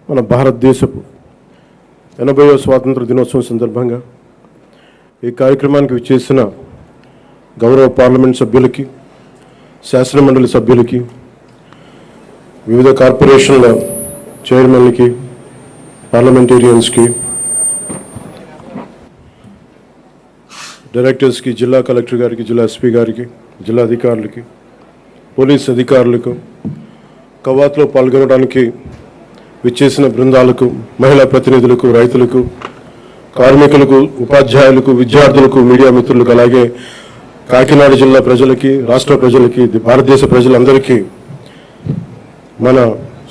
మన భారతదేశపు 80వ స్వాతంత్ర దినోత్సవం సందర్భంగా ఈ కార్యక్రమానికి విచ్చేసిన గౌరవ పార్లమెంట్ సభ్యులకి, శాసనమండలి సభ్యులకి, వివిధ కార్పొరేషన్ల చైర్మన్లకి, పార్లమెంటేరియన్స్కి, డైరెక్టర్స్కి, జిల్లా కలెక్టర్ గారికి, జిల్లా ఎస్పీ గారికి, జిల్లా అధికారులకి, పోలీస్ అధికారులకు, కవాతులో పాల్గొనడానికి విచ్చేసిన బృందాలకు, మహిళా ప్రతినిధులకు, రైతులకు, కార్మికులకు, ఉపాధ్యాయులకు, విద్యార్థులకు, మీడియా మిత్రులకు, అలాగే కాకినాడ జిల్లా ప్రజలకి, రాష్ట్ర ప్రజలకి, భారతదేశ ప్రజలందరికీ మన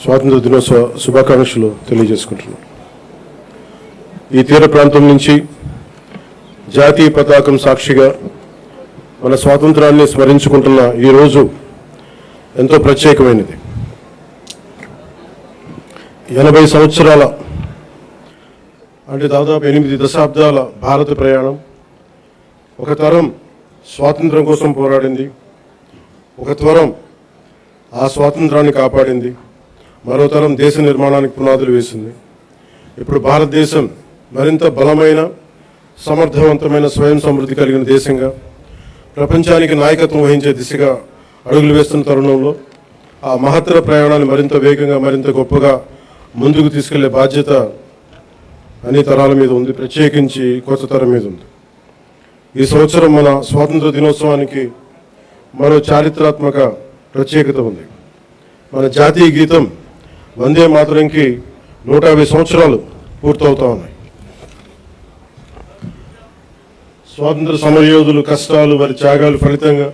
స్వాతంత్ర దినోత్సవ శుభాకాంక్షలు తెలియజేసుకుంటున్నాం. ఈ తీర ప్రాంతం నుంచి జాతీయ పతాకం సాక్షిగా మన స్వాతంత్రాన్ని స్మరించుకుంటున్న ఈరోజు ఎంతో ప్రత్యేకమైనది. 80 సంవత్సరాల అంటే దాదాపు 8 దశాబ్దాల భారత ప్రయాణం. ఒక తరం స్వాతంత్రం కోసం పోరాడింది, ఒక తరం ఆ స్వాతంత్రాన్ని కాపాడింది, మరో తరం దేశ నిర్మాణానికి పునాదులు వేసింది. ఇప్పుడు భారతదేశం మరింత బలమైన, సమర్థవంతమైన, స్వయం సమృద్ధి కలిగిన దేశంగా ప్రపంచానికి నాయకత్వం వహించే దిశగా అడుగులు వేస్తున్న తరుణంలో ఆ మహత్తర ప్రయాణాన్ని మరింత వేగంగా, మరింత గొప్పగా ముందుకు తీసుకెళ్లే బాధ్యత అన్ని తరాల మీద ఉంది, ప్రత్యేకించి కొత్త తరం మీద ఉంది. ఈ సంవత్సరం మన స్వాతంత్ర దినోత్సవానికి మరో చారిత్రాత్మక ప్రత్యేకత ఉంది. మన జాతీయ గీతం వందే మాతరంకి 150 సంవత్సరాలు పూర్తవుతా ఉన్నాయి. స్వాతంత్ర సమరయోధులు కష్టాలు, వారి త్యాగాలు ఫలితంగా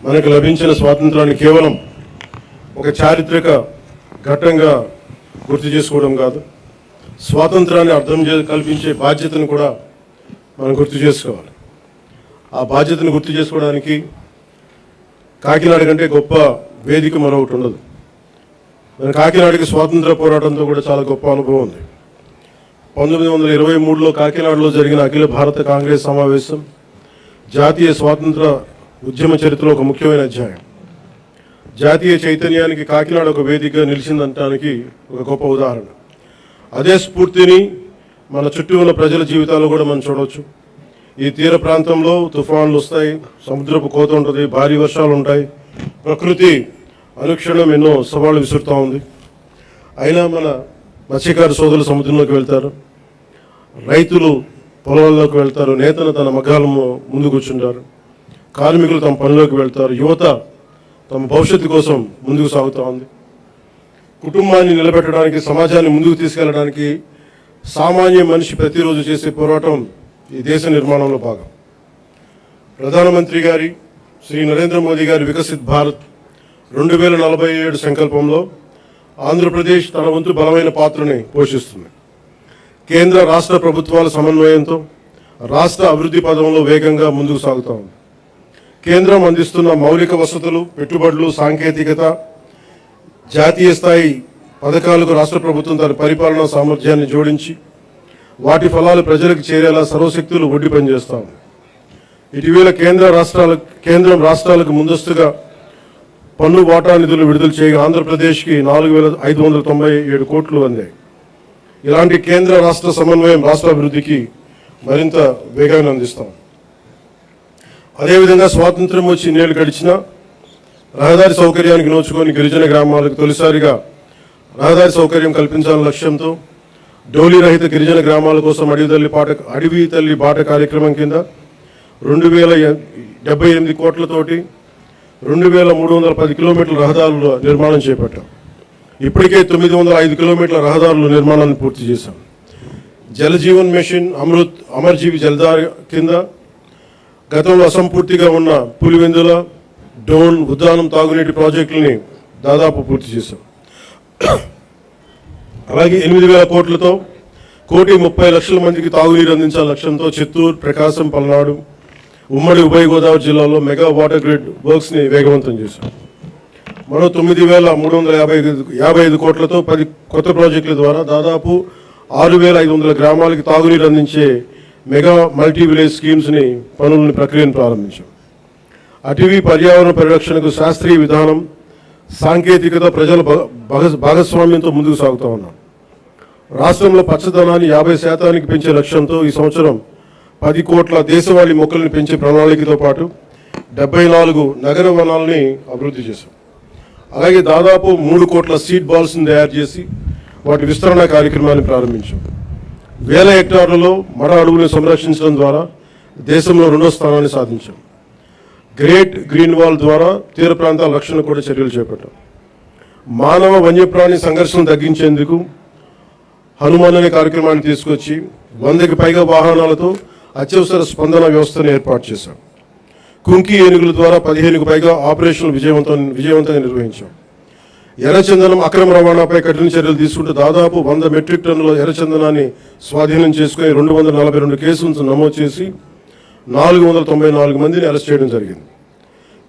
మనకు లభించిన స్వాతంత్రాన్ని కేవలం ఒక చారిత్రక ఘట్టంగా గుర్తు చేసుకోవడం కాదు, స్వాతంత్రాన్ని అర్థం కల్పించే బాధ్యతను కూడా మనం గుర్తు చేసుకోవాలి. ఆ బాధ్యతను గుర్తు చేసుకోవడానికి కాకినాడ కంటే గొప్ప వేదిక మరొకటి ఉండదు. మన కాకినాడకి స్వాతంత్ర పోరాటంతో కూడా చాలా గొప్ప అనుభవం ఉంది. 1923లో కాకినాడలో జరిగిన అఖిల భారత కాంగ్రెస్ సమావేశం జాతీయ స్వాతంత్ర ఉద్యమ చరిత్రలో ఒక ముఖ్యమైన అధ్యాయం. జాతీయ చైతన్యానికి కాకినాడ ఒక వేదికగా నిలిచిందనడానికి ఒక గొప్ప ఉదాహరణ. అదే స్ఫూర్తిని మన చుట్టూ ఉన్న ప్రజల జీవితాల్లో కూడా మనం చూడవచ్చు. ఈ తీర ప్రాంతంలో తుఫాన్లు వస్తాయి, సముద్రపు కోత ఉంటుంది, భారీ వర్షాలు ఉంటాయి, ప్రకృతి అనుక్షణం ఎన్నో సవాళ్లు విసురుతూ ఉంది. అయినా మన మత్స్యకార సోదరులు సముద్రంలోకి వెళ్తారు, రైతులు పొలాల్లోకి వెళ్తారు, నేతలు తన మగ్గాల ముందు కూర్చుంటారు, కార్మికులు తమ పనిలోకి వెళ్తారు, యువత తమ భవిష్యత్తు కోసం ముందుకు సాగుతూ ఉంది. కుటుంబాన్ని నిలబెట్టడానికి, సమాజాన్ని ముందుకు తీసుకెళ్లడానికి సామాన్య మనిషి ప్రతిరోజు చేసే పోరాటం ఈ దేశ నిర్మాణంలో భాగం. ప్రధానమంత్రి గారి శ్రీ నరేంద్ర మోదీ గారి వికసిత్ భారత్ 2047 సంకల్పంలో ఆంధ్రప్రదేశ్ తన వంతు బలమైన పాత్రని పోషిస్తుంది. కేంద్ర రాష్ట్ర ప్రభుత్వాల సమన్వయంతో రాష్ట్ర అభివృద్ధి పదంలో వేగంగా ముందుకు సాగుతూ ఉంది. కేంద్రం అందిస్తున్న మౌలిక వసతులు, పెట్టుబడులు, సాంకేతికత, జాతీయ స్థాయి పథకాలకు రాష్ట్ర ప్రభుత్వం తన పరిపాలనా సామర్థ్యాన్ని జోడించి వాటి ఫలాలు ప్రజలకు చేరేలా సర్వశక్తులు ఒడ్డి పనిచేస్తాం. ఇటీవల కేంద్రం రాష్ట్రాలకు ముందస్తుగా పన్ను వాటా నిధులు విడుదల చేయగా ఆంధ్రప్రదేశ్కి 4,597 కోట్లు అందాయి. ఇలాంటి కేంద్ర రాష్ట్ర సమన్వయం రాష్ట్ర అభివృద్ధికి మరింత వేగాన్ని అందిస్తాం. అదేవిధంగా స్వాతంత్రం వచ్చి ఇన్నేళ్లు గడిచిన రహదారి సౌకర్యానికి నోచుకొని గిరిజన గ్రామాలకు తొలిసారిగా రహదారి సౌకర్యం కల్పించాలనే లక్ష్యంతో డోలీ రహిత గిరిజన గ్రామాల కోసం అడవి తల్లి బాట కార్యక్రమం కింద 2,078 కోట్లతోటి 2,310 కిలోమీటర్ల రహదారుల నిర్మాణం చేపట్టాం. ఇప్పటికే 905 కిలోమీటర్ల రహదారుల నిర్మాణాన్ని పూర్తి చేశాం. జలజీవన్ మిషన్, అమృత్, అమర్జీవి జలధార కింద గతంలో అసంపూర్తిగా ఉన్న పులివెందుల, డోన్, ఉద్దానం తాగునీటి ప్రాజెక్టులని దాదాపు పూర్తి చేశాం. అలాగే 8,000 కోట్లతో 1,30,00,000 మందికి తాగునీరు అందించాల లక్ష్యంతో చిత్తూరు, ప్రకాశం, పల్నాడు, ఉమ్మడి ఉభయ గోదావరి జిల్లాలో మెగా వాటర్ గ్రిడ్ వర్క్స్ని వేగవంతం చేశాం. మరో 9,355 కోట్లతో 10 కొత్త ప్రాజెక్టుల ద్వారా దాదాపు 6,500 గ్రామాలకి తాగునీరు అందించే మెగా మల్టీ విలేజ్ స్కీమ్స్ని ప్రక్రియను ప్రారంభించాం. అటవీ పర్యావరణ పరిరక్షణకు శాస్త్రీయ విధానం, సాంకేతికత, ప్రజల భాగస్వామ్యంతో ముందుకు సాగుతూ ఉన్నాం. రాష్ట్రంలో పచ్చదనాన్ని 50% పెంచే లక్ష్యంతో ఈ సంవత్సరం 10 కోట్ల దేశవాళీ మొక్కలను పెంచే ప్రణాళికతో పాటు 74 నగర వనాలని అభివృద్ధి చేశాం. అలాగే దాదాపు 3 కోట్ల సీడ్ బాల్స్ని తయారు చేసి వాటి విస్తరణ కార్యక్రమాన్ని ప్రారంభించాం. వేల హెక్టార్లలో మడ అడవులను సంరక్షించడం ద్వారా దేశంలో 2వ స్థానాన్ని సాధించాం. గ్రేట్ గ్రీన్ వాల్ ద్వారా తీర ప్రాంతాల రక్షణ కూడా చర్యలు చేపట్టాం. మానవ వన్యప్రాణి సంఘర్షణ తగ్గించేందుకు హనుమాన్ అనే కార్యక్రమాన్ని తీసుకొచ్చి 100కి పైగా వాహనాలతో అత్యవసర స్పందన వ్యవస్థను ఏర్పాటు చేశాం. కుంకి ఏనుగుల ద్వారా 15కు పైగా ఆపరేషన్లు విజయవంతంగా నిర్వహించాం. ఎర్రచందనం అక్రమ రవాణాపై కఠిన చర్యలు తీసుకుంటూ దాదాపు 100 మెట్రిక్ టన్నుల ఎర్రచందనాన్ని స్వాధీనం చేసుకుని 242 కేసులను నమోదు చేసి 494 మందిని అరెస్ట్ చేయడం జరిగింది.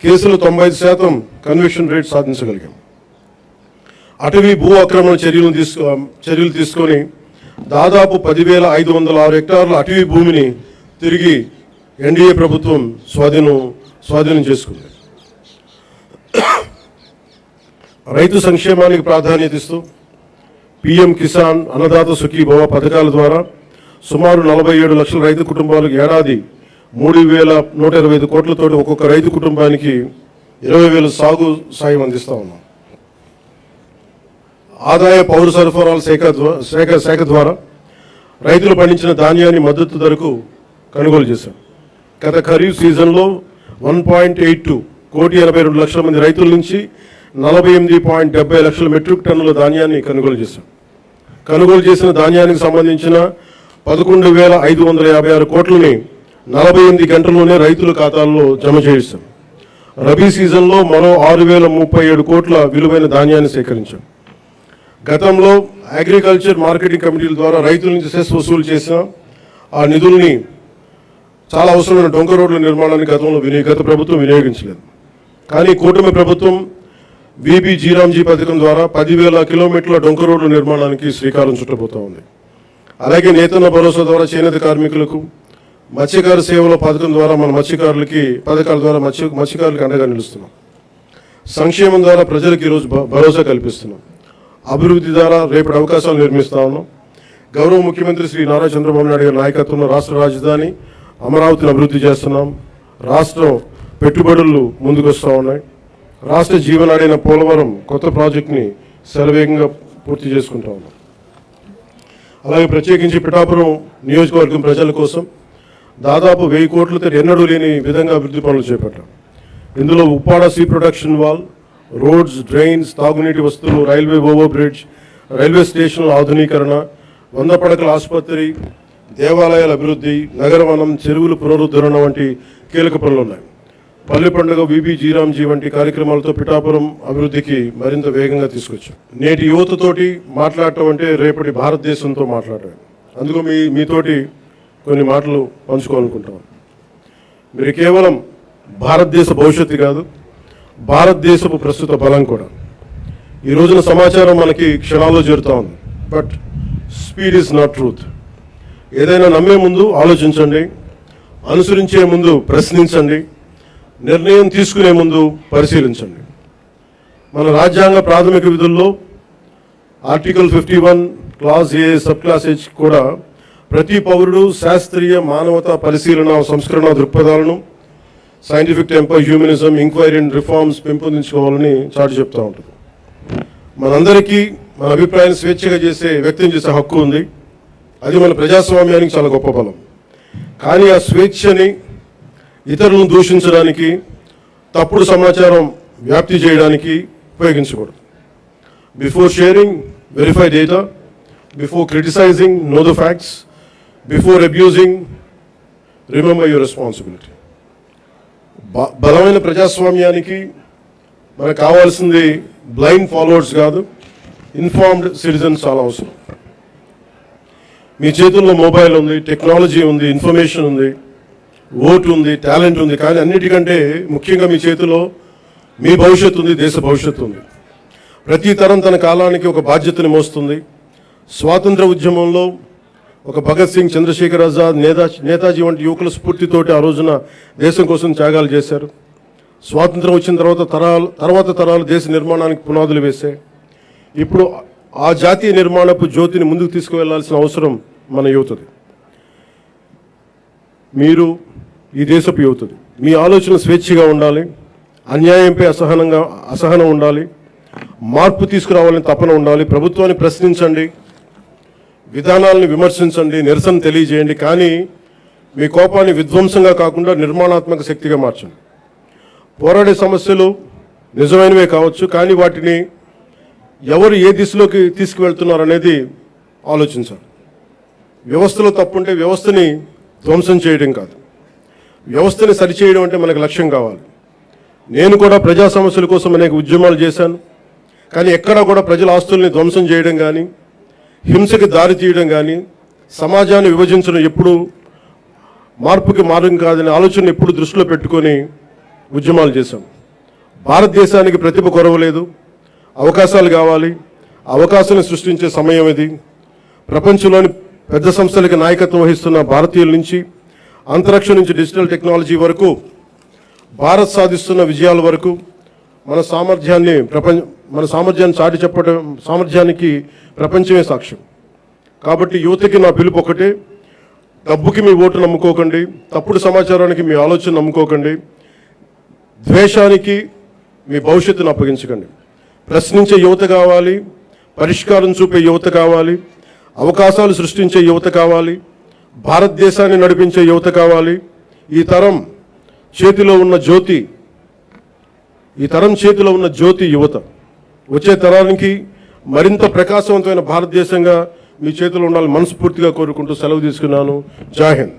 కేసులో 95% కన్విక్షన్ రేట్ సాధించగలిగాం. అటవీ భూ ఆక్రమణ చర్యలు తీసుకొని దాదాపు 10,506 హెక్టార్ల అటవీ భూమిని తిరిగి ఎన్డీఏ ప్రభుత్వం స్వాధీనం చేసుకుంది. రైతు సంక్షేమానికి ప్రాధాన్యత ఇస్తూ పీఎం కిసాన్, అన్నదాత సుఖీభవ పథకాల ద్వారా సుమారు 47 లక్షల రైతు కుటుంబాలకు ఏడాది 3,125 కోట్లతోటి ఒక్కొక్క రైతు కుటుంబానికి 20,000 సాగు సాయం అందిస్తూ ఉన్నాం. ఆదాయ పౌర సరఫరాల శాఖ ద్వారా రైతులు పండించిన ధాన్యాన్ని మద్దతు ధరకు కొనుగోలు చేశాం. గత ఖరీఫ్ సీజన్లో 1.82 కోటి 82 లక్షల మంది రైతుల నుంచి 48.70 లక్షల మెట్రిక్ టన్నుల ధాన్యాన్ని కొనుగోలు చేశాం. కొనుగోలు చేసిన ధాన్యానికి సంబంధించిన 11,556 కోట్లని 48 గంటల్లోనే రైతుల ఖాతాల్లో జమ చేయిస్తాం. రబీ సీజన్లో మరో 6,037 కోట్ల విలువైన ధాన్యాన్ని సేకరించాం. గతంలో అగ్రికల్చర్ మార్కెటింగ్ కమిటీల ద్వారా రైతుల నుంచి సెస్ వసూలు చేసిన ఆ నిధుల్ని చాలా అవసరమైన డొంక రోడ్ల నిర్మాణానికి గత ప్రభుత్వం వినియోగించలేదు. కానీ కూటమి ప్రభుత్వం వీబీ జీరాంజీ పథకం ద్వారా 10,000 కిలోమీటర్ల డొంక రోడ్ల నిర్మాణానికి శ్రీకారం చుట్టబోతా ఉంది. అలాగే నేతన్న భరోసా ద్వారా చేనేత కార్మికులకు, మత్స్యకార సేవల పథకం ద్వారా మన పథకాల ద్వారా మత్స్యకారులకు అండగా నిలుస్తున్నాం. సంక్షేమం ద్వారా ప్రజలకు ఈరోజు భరోసా కల్పిస్తున్నాం. అభివృద్ధి ద్వారా రేపటి అవకాశాలు నిర్మిస్తా ఉన్నాం. గౌరవ ముఖ్యమంత్రి శ్రీ నారా చంద్రబాబు నాయుడు గారి నాయకత్వంలో రాష్ట్ర రాజధాని అమరావతిని అభివృద్ధి చేస్తున్నాం. రాష్ట్రం పెట్టుబడులు ముందుకు వస్తూ ఉన్నాయి. రాష్ట్ర జీవనాడైన పోలవరం కొత్త ప్రాజెక్టుని శరవేగంగా పూర్తి చేసుకుంటా ఉన్నాం. అలాగే ప్రత్యేకించి పిఠాపురం నియోజకవర్గం ప్రజల కోసం దాదాపు 1000 కోట్లతో ఎన్నడూ లేని విధంగా అభివృద్ధి పనులు చేపట్టాం. ఇందులో Uppada sea protection wall, roads, drains, తాగునీటి వస్తువులు, రైల్వే ఓవర్ బ్రిడ్జ్, రైల్వే స్టేషన్ల ఆధునీకరణ, 100 పడకల ఆసుపత్రి, దేవాలయాల అభివృద్ధి, నగరవనం, చెరువుల పునరుద్ధరణ వంటి కీలక పనులు ఉన్నాయి. పల్లె పండుగ, వీబీ జీరాంజీ వంటి కార్యక్రమాలతో పిఠాపురం అభివృద్ధికి మరింత వేగంగా తీసుకొచ్చాం. నేటి యువతతోటి మాట్లాడటం అంటే రేపటి భారతదేశంతో మాట్లాడటం. అందుకు మీతోటి కొన్ని మాటలు పంచుకోవాలనుకుంటాం. మీరు కేవలం భారతదేశ భవిష్యత్తు కాదు, భారతదేశపు ప్రస్తుత బలం కూడా. ఈ రోజున సమాచారం మనకి క్షణాల్లో చేరుతా ఉంది. But speed is not truth. ఏదైనా నమ్మే ముందు ఆలోచించండి, అనుసరించే ముందు ప్రశ్నించండి, నిర్ణయం తీసుకునే ముందు పరిశీలించండి. మన రాజ్యాంగ ప్రాథమిక విధుల్లో article 51 clause A sub clause H కూడా ప్రతి పౌరుడు శాస్త్రీయ మానవతా పరిశీలన సంస్కరణ దృక్పథాలను, scientific temper, humanism, enquiry and reforms పెంపొందించుకోవాలని చాటి చెప్తూ ఉంటుంది. మనందరికీ మన అభిప్రాయాన్ని స్వేచ్ఛగా వ్యక్తం చేసే హక్కు ఉంది. అది మన ప్రజాస్వామ్యానికి చాలా గొప్ప బలం. కానీ ఆ స్వేచ్ఛని ఇతరులను దూషించడానికి, తప్పుడు సమాచారం వ్యాప్తి చేయడానికి ఉపయోగించకూడదు. Before sharing, verify data. Before criticizing, know the facts. Before abusing, remember your responsibility. బలమైన ప్రజాస్వామ్యానికి మనకు కావాల్సింది బ్లైండ్ ఫాలోవర్స్ కాదు, ఇన్ఫార్మ్డ్ సిటిజన్స్ చాలా అవసరం. మీ చేతుల్లో మొబైల్ ఉంది, టెక్నాలజీ ఉంది, ఇన్ఫర్మేషన్ ఉంది, ఓటు ఉంది, టాలెంట్ ఉంది. కానీ అన్నిటికంటే ముఖ్యంగా మీ చేతిలో మీ భవిష్యత్తు ఉంది, దేశ భవిష్యత్తు ఉంది. ప్రతి తరం తన కాలానికి ఒక బాధ్యతని మోస్తుంది. స్వాతంత్ర ఉద్యమంలో ఒక భగత్ సింగ్, చంద్రశేఖర్ ఆజాద్, నేతాజీ వంటి యువకుల స్ఫూర్తితోటి ఆ రోజున దేశం కోసం త్యాగాలు చేశారు. స్వాతంత్రం వచ్చిన తర్వాత తరాలు దేశ నిర్మాణానికి పునాదులు వేశాయి. ఇప్పుడు ఆ జాతీయ నిర్మాణపు జ్యోతిని ముందుకు తీసుకువెళ్లాల్సిన అవసరం మన యువతది. మీరు ఈ దేశపు యువతది. మీ ఆలోచన స్వేచ్ఛగా ఉండాలి, అన్యాయంపై అసహనం ఉండాలి, మార్పు తీసుకురావాలని తపన ఉండాలి. ప్రభుత్వాన్ని ప్రశ్నించండి, విధానాలను విమర్శించండి, నిరసన తెలియజేయండి. కానీ మీ కోపాన్ని విధ్వంసంగా కాకుండా నిర్మాణాత్మక శక్తిగా మార్చండి. పోరాడే సమస్యలు నిజమైనవే కావచ్చు, కానీ వాటిని ఎవరు ఏ దిశలోకి తీసుకువెళ్తున్నారనేది ఆలోచించాలి. వ్యవస్థలో తప్పుంటే వ్యవస్థని ధ్వంసం చేయడం కాదు, వ్యవస్థని సరిచేయడం అంటే మనకు లక్ష్యం కావాలి. నేను కూడా ప్రజా సమస్యల కోసం అనేక ఉద్యమాలు చేశాను, కానీ ఎక్కడా కూడా ప్రజల ఆస్తుల్ని ధ్వంసం చేయడం కానీ, హింసకి దారి తీయడం కానీ, సమాజాన్ని విభజించడం ఎప్పుడు మార్పుకి మార్గం కాదనే ఆలోచన ఎప్పుడు దృష్టిలో పెట్టుకొని ఉద్యమాలు చేశాం. భారతదేశానికి ప్రతిభ కొరవలేదు, అవకాశాలు కావాలి. అవకాశాలను సృష్టించే సమయం ఇది. ప్రపంచంలోని పెద్ద సంస్థలకి నాయకత్వం వహిస్తున్న భారతీయుల నుంచి, అంతరిక్షం నుంచి డిజిటల్ టెక్నాలజీ వరకు, భారత్ సాధిస్తున్న విజయాల వరకు మన సామర్థ్యాన్ని చాటి చెప్పడం సామర్థ్యానికి ప్రపంచమే సాక్ష్యం. కాబట్టి యువతకి నా పిలుపు ఒకటే: డబ్బుకి మీ ఓటు నమ్ముకోకండి, తప్పుడు సమాచారానికి మీ ఆలోచన నమ్ముకోకండి, ద్వేషానికి మీ భవిష్యత్తును అప్పగించకండి. ప్రశ్నించే యువత కావాలి, పరిష్కారం చూపే యువత కావాలి, అవకాశాలు సృష్టించే యువత కావాలి, భారతదేశాన్ని నడిపించే యువత కావాలి. ఈ తరం చేతిలో ఉన్న జ్యోతి యువత. వచ్చే తరానికి మరింత ప్రకాశవంతమైన భారతదేశంగా మీ చేతిలో ఉండాలని మనస్ఫూర్తిగా కోరుకుంటూ సెలవు తీసుకున్నాను. జై హింద్.